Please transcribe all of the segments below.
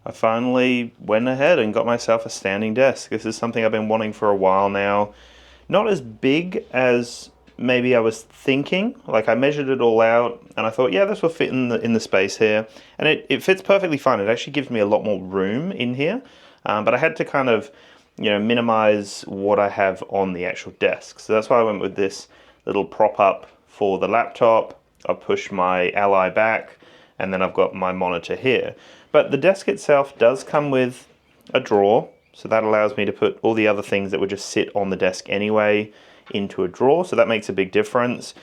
I finally went ahead and got myself a standing desk. This is something I've been wanting for a while now. Not as big as maybe I was thinking. Like, I measured it all out and I thought, yeah, this will fit in the space here. And it fits perfectly fine. It actually gives me a lot more room in here. But I had to kind of, minimize what I have on the actual desk. So that's why I went with this little prop up for the laptop. I've pushed my Ally back and then I've got my monitor here. But the desk itself does come with a drawer. So that allows me to put all the other things that would just sit on the desk anyway into a drawer. So that makes a big difference.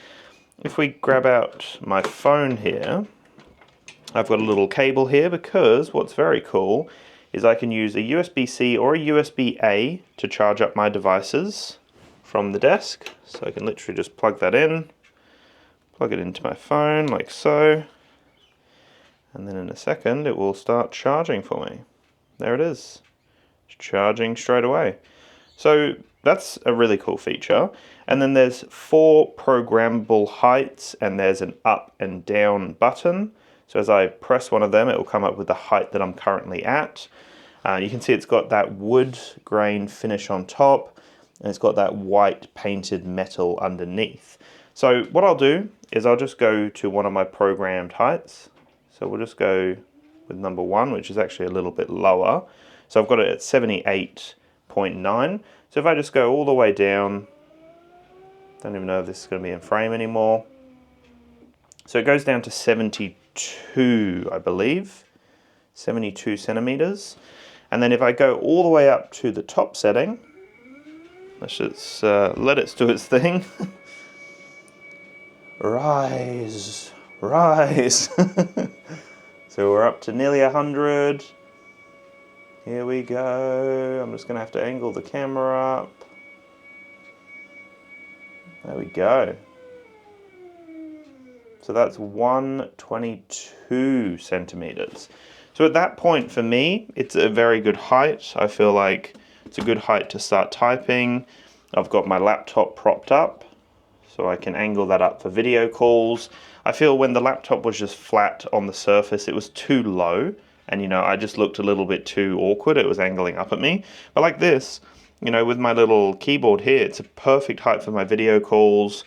If we grab out my phone here, I've got a little cable here because what's very cool is I can use a USB-C or a USB-A to charge up my devices from the desk. So I can literally just plug that in, plug it into my phone like so, and then in a second it will start charging for me. There it is. It's charging straight away. So that's a really cool feature. And then there's 4 programmable heights and there's an up and down button. So as I press one of them, it will come up with the height that I'm currently at. You can see it's got that wood grain finish on top and it's got that white painted metal underneath. So what I'll do is I'll just go to one of my programmed heights. So we'll just go with number 1, which is actually a little bit lower. So I've got it at 78.9. So if I just go all the way down, don't even know if this is going to be in frame anymore. So it goes down to 72, I believe, 72 centimeters. And then if I go all the way up to the top setting, let's just let it do its thing. Rise, rise. So we're up to nearly 100. Here we go. I'm just going to have to angle the camera up. There we go. So that's 122 centimeters. So at that point for me, it's a very good height. I feel like it's a good height to start typing. I've got my laptop propped up, so I can angle that up for video calls. I feel when the laptop was just flat on the surface, it was too low. And I just looked a little bit too awkward. It was angling up at me. But like this, with my little keyboard here, it's a perfect height for my video calls.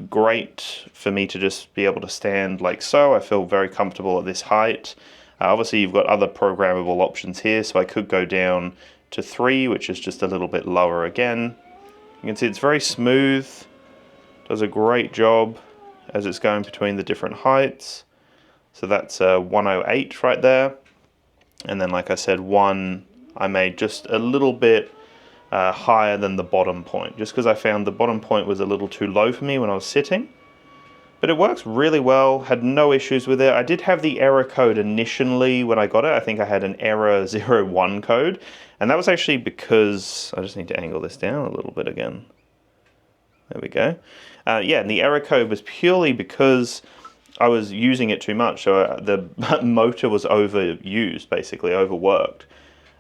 Great for me to just be able to stand like so. I feel very comfortable at this height. Obviously, you've got other programmable options here, so I could go down to 3, which is just a little bit lower again. You can see it's very smooth. Does a great job as it's going between the different heights. So that's 108 right there. And then, like I said, 1 I made just a little bit higher than the bottom point, just because I found the bottom point was a little too low for me when I was sitting. But it works really well, had no issues with it. I did have the error code initially when I got it. I think I had an error 01 code. And that was actually because, I just need to angle this down a little bit again. There we go. Yeah, and the error code was purely because I was using it too much. So the motor was overused, basically, overworked.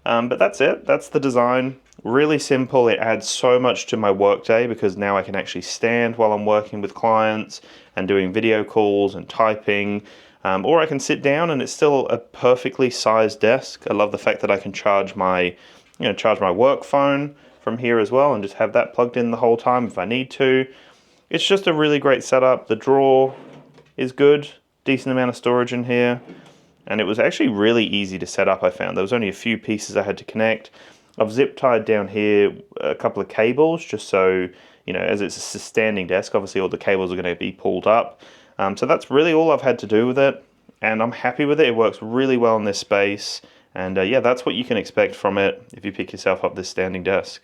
But that's it. That's the design. Really simple. It adds so much to my workday because now I can actually stand while I'm working with clients and doing video calls and typing. Or I can sit down and it's still a perfectly sized desk. I love the fact that I can charge my work phone from here as well and just have that plugged in the whole time if I need to. It's just a really great setup. The drawer is good. Decent amount of storage in here. And it was actually really easy to set up, I found. There was only a few pieces I had to connect. I've zip tied down here a couple of cables just so, as it's a standing desk, obviously all the cables are going to be pulled up. So that's really all I've had to do with it. And I'm happy with it. It works really well in this space. And yeah, that's what you can expect from it if you pick yourself up this standing desk.